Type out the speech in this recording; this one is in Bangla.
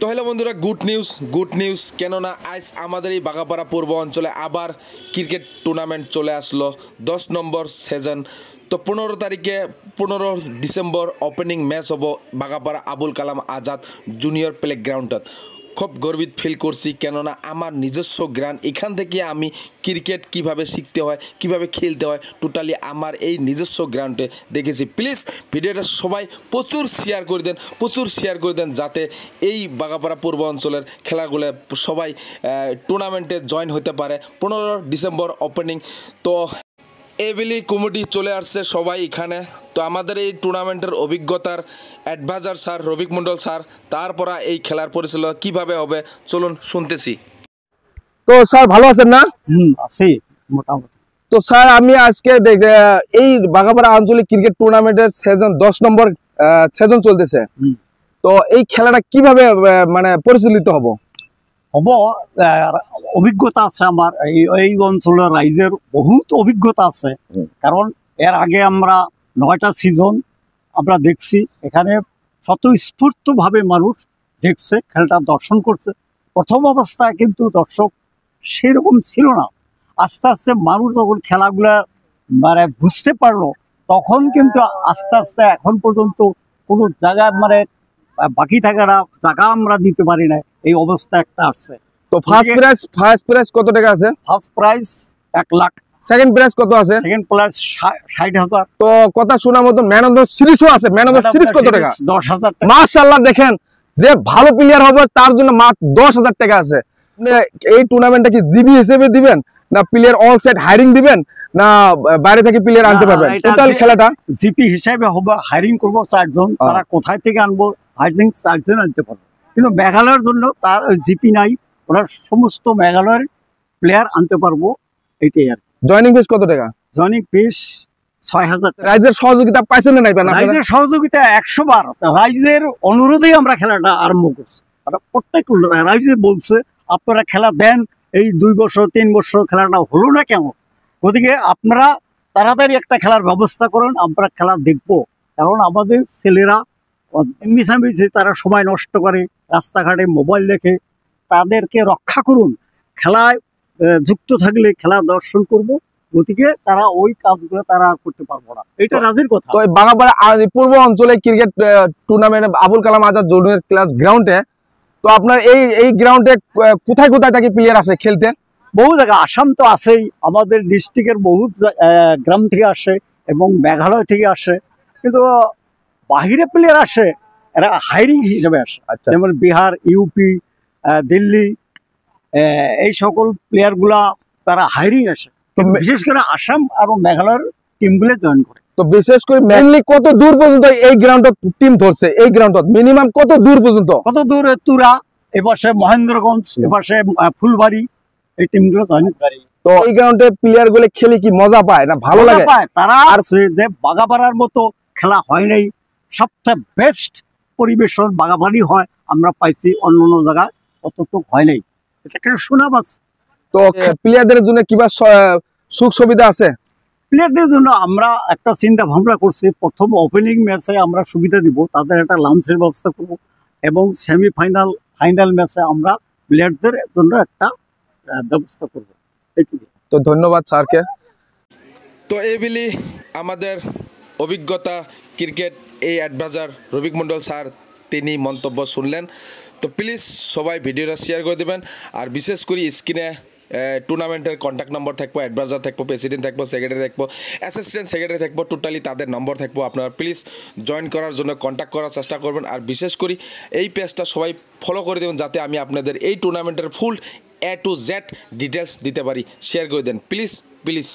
তো হ্যালো বন্ধুরা, গুড নিউজ কেননা আজ আমাদের এই বাগাপাড়া পূর্ব অঞ্চলে আবার ক্রিকেট টুর্নামেন্ট চলে আসলো 10 নম্বর সিজন। তো 15 ডিসেম্বর ওপেনিং ম্যাচ হব বাগাপাড়া আবুল কালাম আজাদ জুনিয়র প্লেগ্রাউন্ডত। খুব গর্বিত ফিল করছি কেননা আমার নিজস্ব গ্রাউন্ড, এখান থেকে আমি ক্রিকেট কিভাবে শিখতে হয়, কিভাবে খেলতে হয় টোটালি আমার এই নিজস্ব গ্রাউন্ডে দেখেছি। প্লিজ ভিডিওটা সবাই প্রচুর শেয়ার করে দেন যাতে এই বাগাপাড়া পূর্ব অঞ্চলের খেলাগুলো সবাই টুর্নামেন্টে জয়েন হতে পারে। 15 ডিসেম্বর ওপেনিং। তো এবিলি কমিটি চলে আসছে সবাই এখানে। তো আমাদের এই টুর্নামেন্টের অভিজ্ঞতার অ্যাডভাইজার স্যার রবিক মণ্ডল স্যার, তারপর এই খেলার পরিচালনা কিভাবে হবে চলুন শুনতেছি। তো স্যার ভালো আছেন না? আছি মোটামুটি। তো স্যার আমি আজকে এই বাগাপাড়া আঞ্চলিক ক্রিকেট টুর্নামেন্টের সিজন 10 নম্বর সিজন চলতেছে। তো এই খেলাটা কিভাবে মানে পরিচালিত হব? অভিজ্ঞতা আছে আমার এই অঞ্চলের রাইজের বহুত অভিজ্ঞতা আছে, কারণ এর আগে আমরা 9টা সিজন আমরা দেখছি। এখানে স্বতঃস্ফূর্তভাবে মানুষ দেখছে, খেলাটা দর্শন করছে। প্রথম অবস্থায় কিন্তু দর্শক সেরকম ছিল না। আস্তে আস্তে মানুষ যখন খেলাগুলা মানে বুঝতে পারলো, তখন কিন্তু আস্তে আস্তে এখন পর্যন্ত কোনো জায়গায় মানে বাকি থাকাটা জায়গা আমরা দিতে পারি না, এই অবস্থা একটা আসছে। তো ফার্স্ট প্রাইজ কত টাকা আছে? First prize 1 lakh. Second prize কত আছে? Second prize 60,000। তো কথা শোনা মতো ম্যান অফ দ্য সিরিজও আছে। ম্যান অফ দ্য সিরিজ কত টাকা? 10,000 টাকা। মাশাআল্লাহ, দেখেন যে ভালো প্লেয়ার হবে তার জন্য মাত্র 10,000 টাকা আছে। এই টুর্নামেন্টটা কি জিবি হিসেবে দিবেন না প্লেয়ার অল সেট হায়ারিং দিবেন না বাইরে থেকে প্লেয়ার আনতে পারবেন? টোটাল খেলাটা জিপি হিসেবে হবে, হায়ারিং করব 4 জন। তারা কোথায় থেকে আনবো? হায়ারিং 4 জন আনতে পারবো, কিন্তু মেঘালয়ের জন্য তার জিপি নাই। ওরা সমস্ত মেঘালয়ের প্লেয়ার আনতে পারবো, এইটাই আর। জয়েনিং ফিস কত টাকা? জয়েনিং ফিস 6,000 টাকা। রাইজের সহযোগিতা পাইছেন না? রাইজের সহযোগিতা 100 বার। রাইজের অনুরোধেই আমরা খেলাটা আরম্ভ করছি। প্রত্যেক রাইজে বলছে আপনারা খেলা দেন, এই 2 বছর 3 বছর খেলাটা হলো না কেন? গতিকে আপনারা তাড়াতাড়ি একটা খেলার ব্যবস্থা করেন, আমরা খেলা দেখবো। কারণ আমাদের ছেলেরা মিছামিছি তারা সময় নষ্ট করে, রাস্তাঘাটে মোবাইল দেখে। তাদেরকে রক্ষা করুন, খেলায় যুক্ত থাকলে খেলা দর্শন করব। গতিকে তারা ওই কাজগুলো তারা করতে পারবো না, এটা রাজির কথা। তো বাগাপাড়া পূর্ব অঞ্চলে cricket tournament Abul Kalam Azad junior class গ্রাউন্ডে, তো আপনার এই গ্রাউন্ডে কোথায় থেকে প্লেয়ার আসে খেলতে? বহু জায়গা, আসাম তো আছেই, আমাদের ডিস্ট্রিক্টের বহুত গ্রাম থেকে আসে এবং মেঘালয় থেকে আসে, কিন্তু বাহিরে প্লেয়ার আসে, এরা হায়ারিং হিসেবে আসে। আচ্ছা। যেমন বিহার, ইউপি, দিল্লি, এই সকল প্লেয়ারগুলা তারা হায়ারিং আসে। বিশেষ করে আসাম আর মেঘালয়ের টিমগুলো জয়েন করে। তো বিশেষ করে মেইনলি কত দূর পর্যন্ত এই গ্রাউন্ডে টিম ধরছে? এই গ্রাউন্ডে মিনিমাম কত দূর পর্যন্ত? কত দূর? তুরা, এপাশে মহেন্দ্রগঞ্জ, এপাশে ফুলবাড়ি, এই টিমগুলো জয়েন করে। তো এই গ্রাউন্ডে প্লেয়ার গুলো খেলে কি মজা পায় না ভালো লাগে? তারা আছে যে বাগাপাড়ার মতো খেলা হয় নাই, সবচেয়ে বেস্ট পরিবেশন বাগাবাড়ি হয় আমরা পাইছি, অন্য জায়গায় অতটুকু হয় নাই। এটা একটা সুনাম আছে। তো প্লেয়ারদের জন্য কিবা সুখ সুবিধা আছে? প্লেয়ারদের জন্য আমরা একটা চিন্তা ভাবনা করছি, প্রথম ওপেনিং ম্যাচে আমরা সুবিধা দিব, তাদের একটা লাঞ্চের ব্যবস্থা করব, এবং ফাইনাল ম্যাচে আমরা প্লেয়ারদের জন্য একটা ব্যবস্থা করব। তো ধন্যবাদ স্যারকে। তো এইগুলি আমাদের অভিজ্ঞতা ক্রিকেট এই অ্যাডভাইজার রবিক মণ্ডল স্যার, তিনি মন্তব্য শুনলেন। তো প্লিজ সবাই ভিডিওটা শেয়ার করে দেবেন। আর বিশেষ করে স্ক্রিনে টুর্নামেন্টের কন্ট্যাক্ট নম্বর থাকবো, অ্যাডভাইজার থাকবো, প্রেসিডেন্ট থাকবো, সেক্রেটারি থাকবো, অ্যাসিস্ট্যান্ট সেক্রেটারি থাকবো, টোটালি তাদের নম্বর থাকবো। আপনারা প্লিজ জয়েন করার জন্য কন্ট্যাক্ট করার চেষ্টা করবেন। আর বিশেষ করে এই পেজটা সবাই ফলো করে দেবেন যাতে আমি আপনাদের এই টুর্নামেন্টের ফুল A to Z ডিটেলস দিতে পারি। শেয়ার করে দেন প্লিজ।